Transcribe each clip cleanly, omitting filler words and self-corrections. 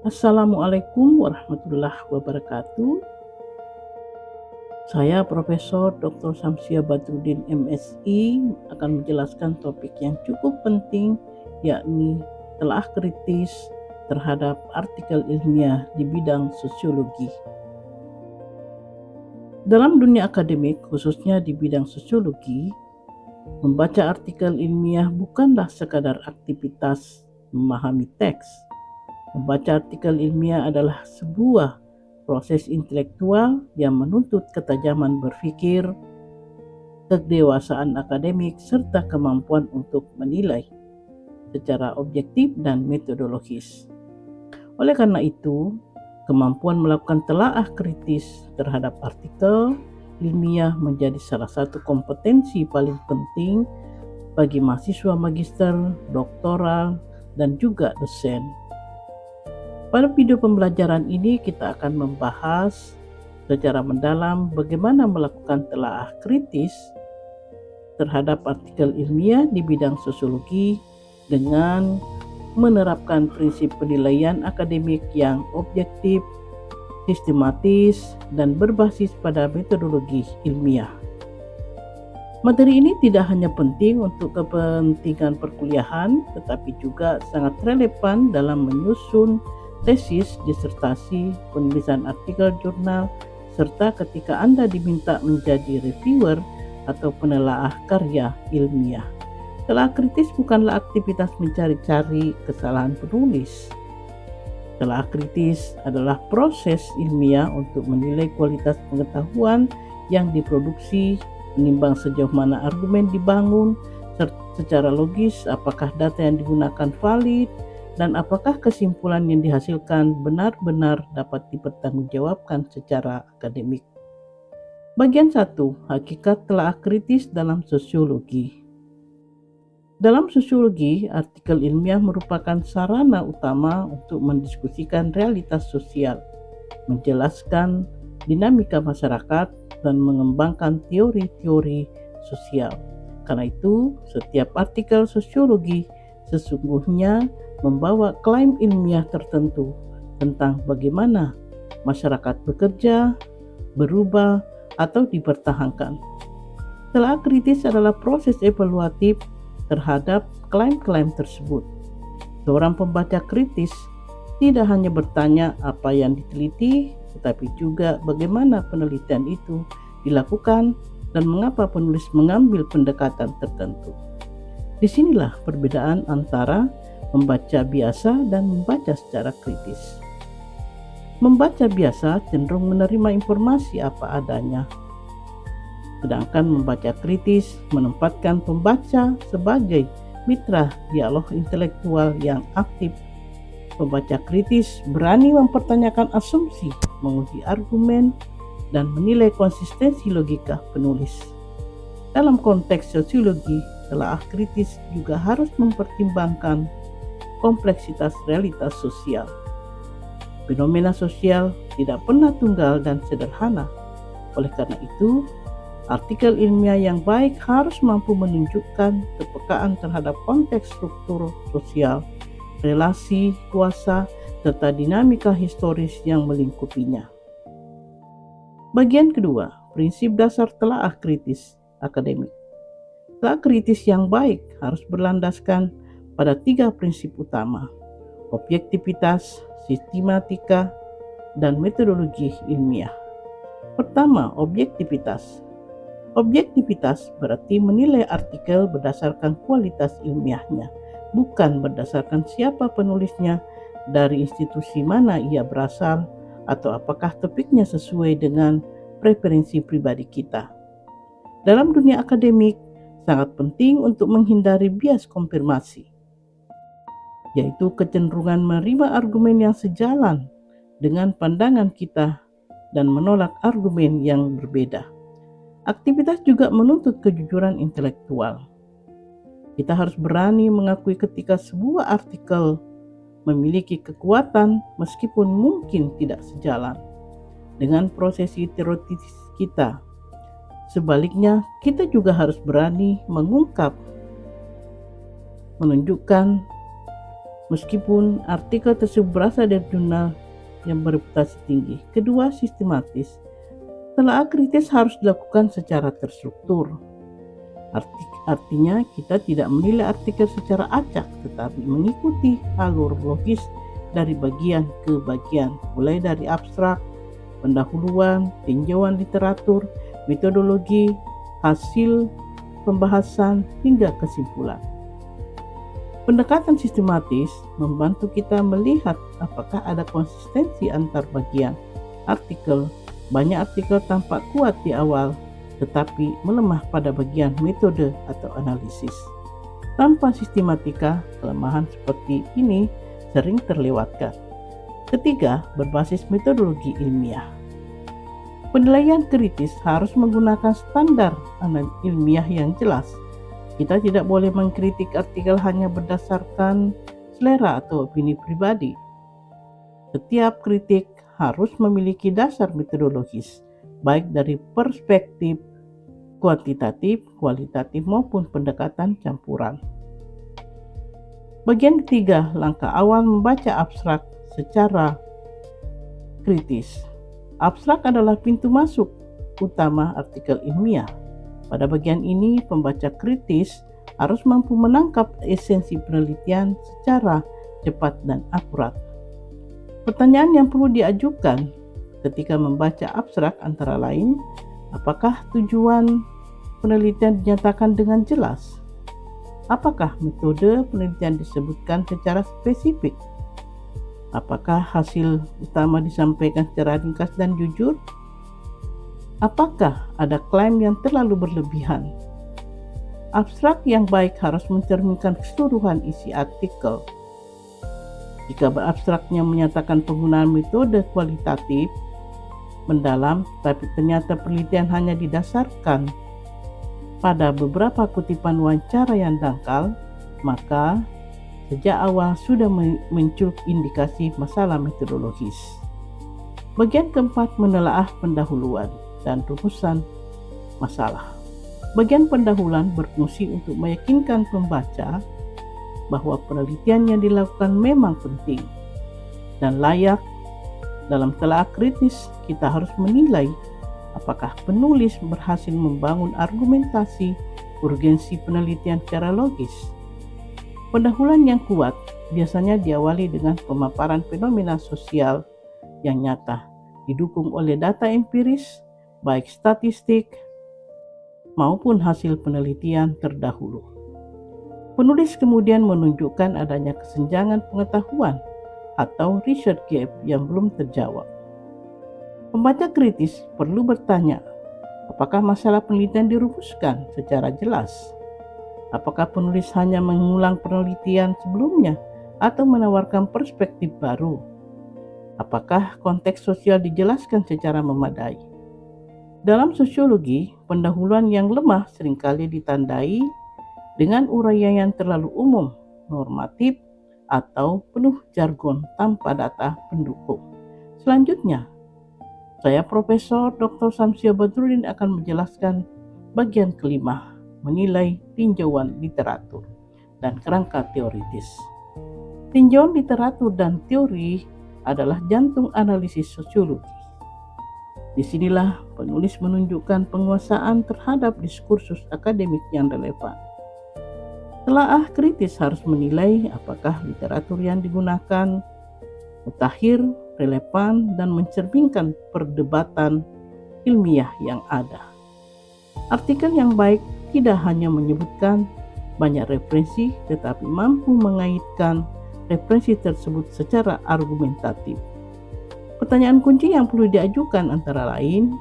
Assalamualaikum warahmatullahi wabarakatuh. Saya Profesor Dr. Samsia Badruddin MSI akan menjelaskan topik yang cukup penting, yakni telaah kritis terhadap artikel ilmiah di bidang sosiologi. Dalam dunia akademik, khususnya di bidang sosiologi, membaca artikel ilmiah bukanlah sekadar aktivitas memahami teks. Membaca artikel ilmiah adalah sebuah proses intelektual yang menuntut ketajaman berpikir, kedewasaan akademik, serta kemampuan untuk menilai secara objektif dan metodologis. Oleh karena itu, kemampuan melakukan telaah kritis terhadap artikel ilmiah menjadi salah satu kompetensi paling penting bagi mahasiswa magister, doktoral, dan juga dosen. Pada video pembelajaran ini kita akan membahas secara mendalam bagaimana melakukan telaah kritis terhadap artikel ilmiah di bidang sosiologi dengan menerapkan prinsip penilaian akademik yang objektif, sistematis, dan berbasis pada metodologi ilmiah. Materi ini tidak hanya penting untuk kepentingan perkuliahan, tetapi juga sangat relevan dalam menyusun tesis, disertasi, penulisan artikel jurnal, serta ketika Anda diminta menjadi reviewer atau penelaah karya ilmiah. Telaah kritis bukanlah aktivitas mencari-cari kesalahan penulis. Telaah kritis adalah proses ilmiah untuk menilai kualitas pengetahuan yang diproduksi, menimbang sejauh mana argumen dibangun secara logis, apakah data yang digunakan valid, dan apakah kesimpulan yang dihasilkan benar-benar dapat dipertanggungjawabkan secara akademik. Bagian 1. Hakikat telaah kritis dalam sosiologi. Dalam sosiologi, artikel ilmiah merupakan sarana utama untuk mendiskusikan realitas sosial, menjelaskan dinamika masyarakat, dan mengembangkan teori-teori sosial. Karena itu, setiap artikel sosiologi sesungguhnya membawa klaim ilmiah tertentu tentang bagaimana masyarakat bekerja, berubah, atau dipertahankan. Telaah kritis adalah proses evaluatif terhadap klaim-klaim tersebut. Seorang pembaca kritis tidak hanya bertanya apa yang diteliti, tetapi juga bagaimana penelitian itu dilakukan dan mengapa penulis mengambil pendekatan tertentu. Disinilah perbedaan antara membaca biasa dan membaca secara kritis. Membaca biasa cenderung menerima informasi apa adanya, sedangkan membaca kritis menempatkan pembaca sebagai mitra dialog intelektual yang aktif. Pembaca kritis berani mempertanyakan asumsi, menguji argumen, dan menilai konsistensi logika penulis. Dalam konteks sosiologi, telaah kritis juga harus mempertimbangkan kompleksitas realitas sosial. Fenomena sosial tidak pernah tunggal dan sederhana. Oleh karena itu, artikel ilmiah yang baik harus mampu menunjukkan kepekaan terhadap konteks struktur sosial, relasi kuasa, serta dinamika historis yang melingkupinya. Bagian kedua, prinsip dasar telaah kritis akademik. Telaah kritis yang baik harus berlandaskan pada 3 prinsip utama: objektivitas, sistematika, dan metodologi ilmiah. Pertama, objektivitas. Objektivitas berarti menilai artikel berdasarkan kualitas ilmiahnya, bukan berdasarkan siapa penulisnya, dari institusi mana ia berasal, atau apakah topiknya sesuai dengan preferensi pribadi kita. Dalam dunia akademik, sangat penting untuk menghindari bias konfirmasi, yaitu kecenderungan menerima argumen yang sejalan dengan pandangan kita dan menolak argumen yang berbeda. Aktivitas juga menuntut kejujuran intelektual. Kita harus berani mengakui ketika sebuah artikel memiliki kekuatan meskipun mungkin tidak sejalan dengan prosesi teoritis kita. Sebaliknya, kita juga harus berani menunjukkan Meskipun artikel tersebut berasal dari jurnal yang bereputasi tinggi. Kedua, sistematis. Telaah kritis harus dilakukan secara terstruktur. Artinya kita tidak menilai artikel secara acak, tetapi mengikuti alur logis dari bagian ke bagian, mulai dari abstrak, pendahuluan, tinjauan literatur, metodologi, hasil pembahasan, hingga kesimpulan. Pendekatan sistematis membantu kita melihat apakah ada konsistensi antar bagian artikel. Banyak artikel tampak kuat di awal, tetapi melemah pada bagian metode atau analisis. Tanpa sistematika, kelemahan seperti ini sering terlewatkan. Ketiga, berbasis metodologi ilmiah. Penilaian kritis harus menggunakan standar ilmiah yang jelas. Kita tidak boleh mengkritik artikel hanya berdasarkan selera atau opini pribadi. Setiap kritik harus memiliki dasar metodologis, baik dari perspektif kuantitatif, kualitatif maupun pendekatan campuran. Bagian ketiga, langkah awal membaca abstrak secara kritis. Abstrak adalah pintu masuk utama artikel ilmiah. Pada bagian ini, pembaca kritis harus mampu menangkap esensi penelitian secara cepat dan akurat. Pertanyaan yang perlu diajukan ketika membaca abstrak antara lain, apakah tujuan penelitian dinyatakan dengan jelas? Apakah metode penelitian disebutkan secara spesifik? Apakah hasil utama disampaikan secara ringkas dan jujur? Apakah ada klaim yang terlalu berlebihan? Abstrak yang baik harus mencerminkan keseluruhan isi artikel. Jika abstraknya menyatakan penggunaan metode kualitatif mendalam, tapi ternyata penelitian hanya didasarkan pada beberapa kutipan wawancara yang dangkal, maka sejak awal sudah muncul indikasi masalah metodologis. Bagian keempat, menelaah pendahuluan dan rumusan masalah. Bagian pendahuluan berfungsi untuk meyakinkan pembaca bahwa penelitian yang dilakukan memang penting dan layak. Dalam telaah kritis, kita harus menilai apakah penulis berhasil membangun argumentasi urgensi penelitian secara logis. Pendahuluan yang kuat biasanya diawali dengan pemaparan fenomena sosial yang nyata, didukung oleh data empiris, baik statistik maupun hasil penelitian terdahulu. Penulis kemudian menunjukkan adanya kesenjangan pengetahuan atau research gap yang belum terjawab. Pembaca kritis perlu bertanya, apakah masalah penelitian dirumuskan secara jelas? Apakah penulis hanya mengulang penelitian sebelumnya atau menawarkan perspektif baru? Apakah konteks sosial dijelaskan secara memadai? Dalam sosiologi, pendahuluan yang lemah seringkali ditandai dengan uraian yang terlalu umum, normatif, atau penuh jargon tanpa data pendukung. Selanjutnya, saya Profesor Dr. Samsia Badrudin akan menjelaskan bagian kelima, menilai tinjauan literatur dan kerangka teoritis. Tinjauan literatur dan teori adalah jantung analisis sosiologi. Disinilah penulis menunjukkan penguasaan terhadap diskursus akademik yang relevan. Telaah kritis harus menilai apakah literatur yang digunakan mutakhir, relevan, dan mencerminkan perdebatan ilmiah yang ada. Artikel yang baik tidak hanya menyebutkan banyak referensi, tetapi mampu mengaitkan referensi tersebut secara argumentatif. Pertanyaan kunci yang perlu diajukan antara lain,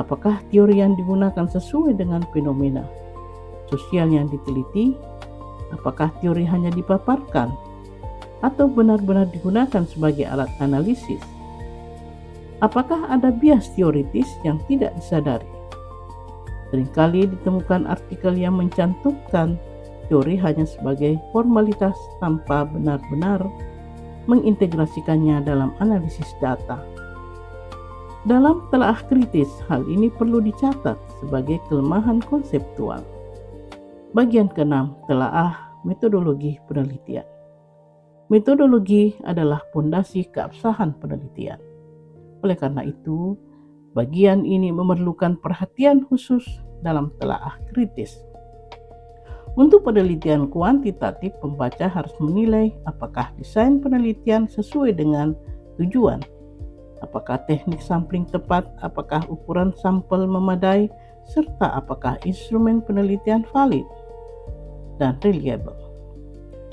apakah teori yang digunakan sesuai dengan fenomena sosial yang diteliti? Apakah teori hanya dipaparkan atau benar-benar digunakan sebagai alat analisis? Apakah ada bias teoritis yang tidak disadari? Seringkali ditemukan artikel yang mencantumkan teori hanya sebagai formalitas tanpa benar-benar mengintegrasikannya dalam analisis data. Dalam telaah kritis, hal ini perlu dicatat sebagai kelemahan konseptual. Bagian keenam, telaah metodologi penelitian. Metodologi adalah pondasi keabsahan penelitian. Oleh karena itu, bagian ini memerlukan perhatian khusus dalam telaah kritis. Untuk penelitian kuantitatif, pembaca harus menilai apakah desain penelitian sesuai dengan tujuan, apakah teknik sampling tepat, apakah ukuran sampel memadai, serta apakah instrumen penelitian valid dan reliable.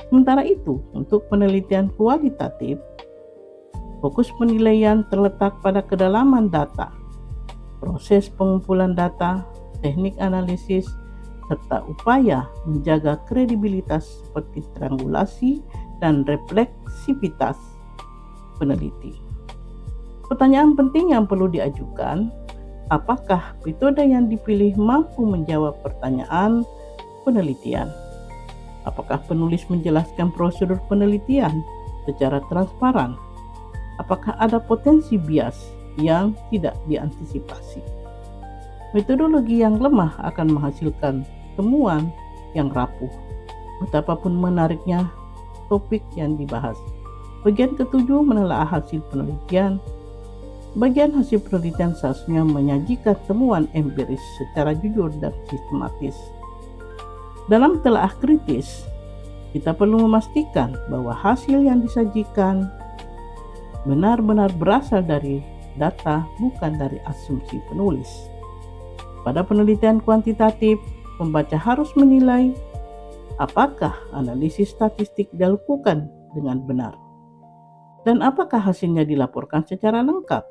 Sementara itu, untuk penelitian kualitatif, fokus penilaian terletak pada kedalaman data, proses pengumpulan data, teknik analisis, serta upaya menjaga kredibilitas seperti triangulasi dan refleksivitas peneliti. Pertanyaan penting yang perlu diajukan, apakah metode yang dipilih mampu menjawab pertanyaan penelitian? Apakah penulis menjelaskan prosedur penelitian secara transparan? Apakah ada potensi bias yang tidak diantisipasi? Metodologi yang lemah akan menghasilkan temuan yang rapuh, betapapun menariknya topik yang dibahas. Bagian ketujuh, menelaah hasil penelitian. Bagian hasil penelitian seharusnya menyajikan temuan empiris secara jujur dan sistematis. Dalam telaah kritis, kita perlu memastikan bahwa hasil yang disajikan benar-benar berasal dari data, bukan dari asumsi penulis. Pada penelitian kuantitatif, pembaca harus menilai apakah analisis statistik dilakukan dengan benar dan apakah hasilnya dilaporkan secara lengkap.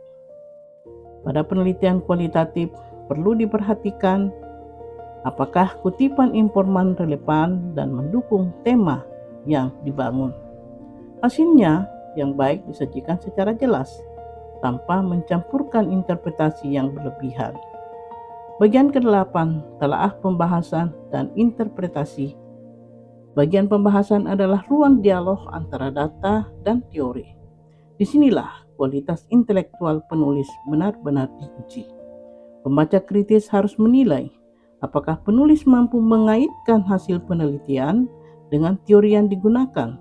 Pada penelitian kualitatif, perlu diperhatikan apakah kutipan informan relevan dan mendukung tema yang dibangun. Hasilnya yang baik disajikan secara jelas, tanpa mencampurkan interpretasi yang berlebihan. Bagian ke-8, telaah pembahasan dan interpretasi. Bagian pembahasan adalah ruang dialog antara data dan teori. Disinilah kualitas intelektual penulis benar-benar diuji. Pembaca kritis harus menilai apakah penulis mampu mengaitkan hasil penelitian dengan teori yang digunakan,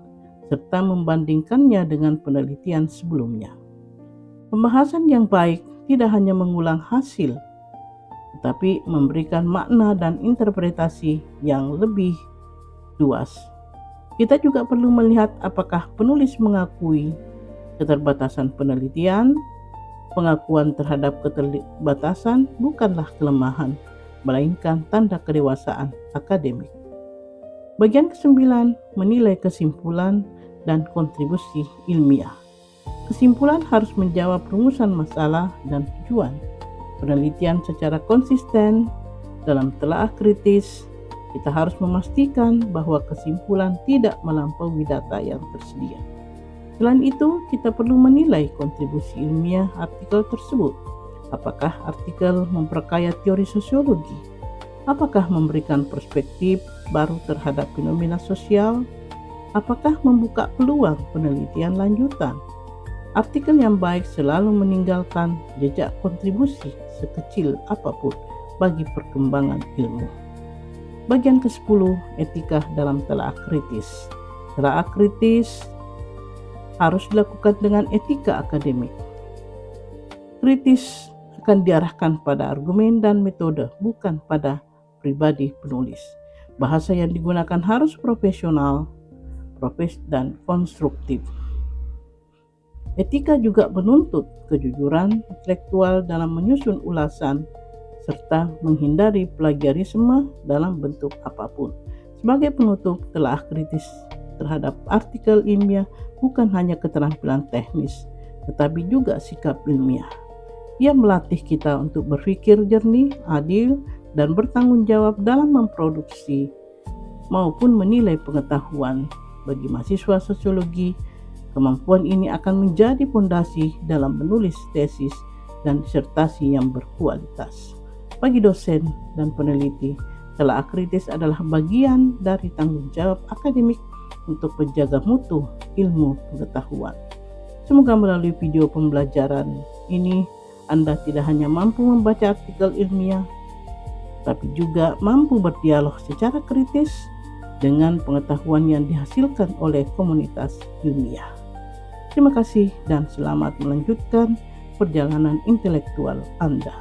serta membandingkannya dengan penelitian sebelumnya. Pembahasan yang baik tidak hanya mengulang hasil, tetapi memberikan makna dan interpretasi yang lebih luas. Kita juga perlu melihat apakah penulis mengakui keterbatasan penelitian. Pengakuan terhadap keterbatasan bukanlah kelemahan, melainkan tanda kedewasaan akademik. Bagian ke-9, menilai kesimpulan dan kontribusi ilmiah. Kesimpulan harus menjawab rumusan masalah dan tujuan penelitian secara konsisten. Dalam telaah kritis, kita harus memastikan bahwa kesimpulan tidak melampaui data yang tersedia. Selain itu, kita perlu menilai kontribusi ilmiah artikel tersebut. Apakah artikel memperkaya teori sosiologi? Apakah memberikan perspektif baru terhadap fenomena sosial? Apakah membuka peluang penelitian lanjutan? Artikel yang baik selalu meninggalkan jejak kontribusi sekecil apapun bagi perkembangan ilmu. Bagian ke-10, etika dalam telaah kritis. Telaah kritis harus dilakukan dengan etika akademik. Kritis akan diarahkan pada argumen dan metode, bukan pada pribadi penulis. Bahasa yang digunakan harus profesional, dan konstruktif. Etika juga menuntut kejujuran intelektual dalam menyusun ulasan, serta menghindari plagiarisme dalam bentuk apapun. Sebagai penutup, telaah kritis terhadap artikel ilmiah bukan hanya keterampilan teknis, tetapi juga sikap ilmiah. Ia melatih kita untuk berpikir jernih, adil, dan bertanggung jawab dalam memproduksi maupun menilai pengetahuan. Bagi mahasiswa sosiologi, kemampuan ini akan menjadi fondasi dalam menulis tesis dan disertasi yang berkualitas. Bagi dosen dan peneliti, telaah kritis adalah bagian dari tanggung jawab akademik untuk menjaga mutu ilmu pengetahuan. Semoga melalui video pembelajaran ini, Anda tidak hanya mampu membaca artikel ilmiah, tapi juga mampu berdialog secara kritis dengan pengetahuan yang dihasilkan oleh komunitas ilmiah. Terima kasih dan selamat melanjutkan perjalanan intelektual Anda.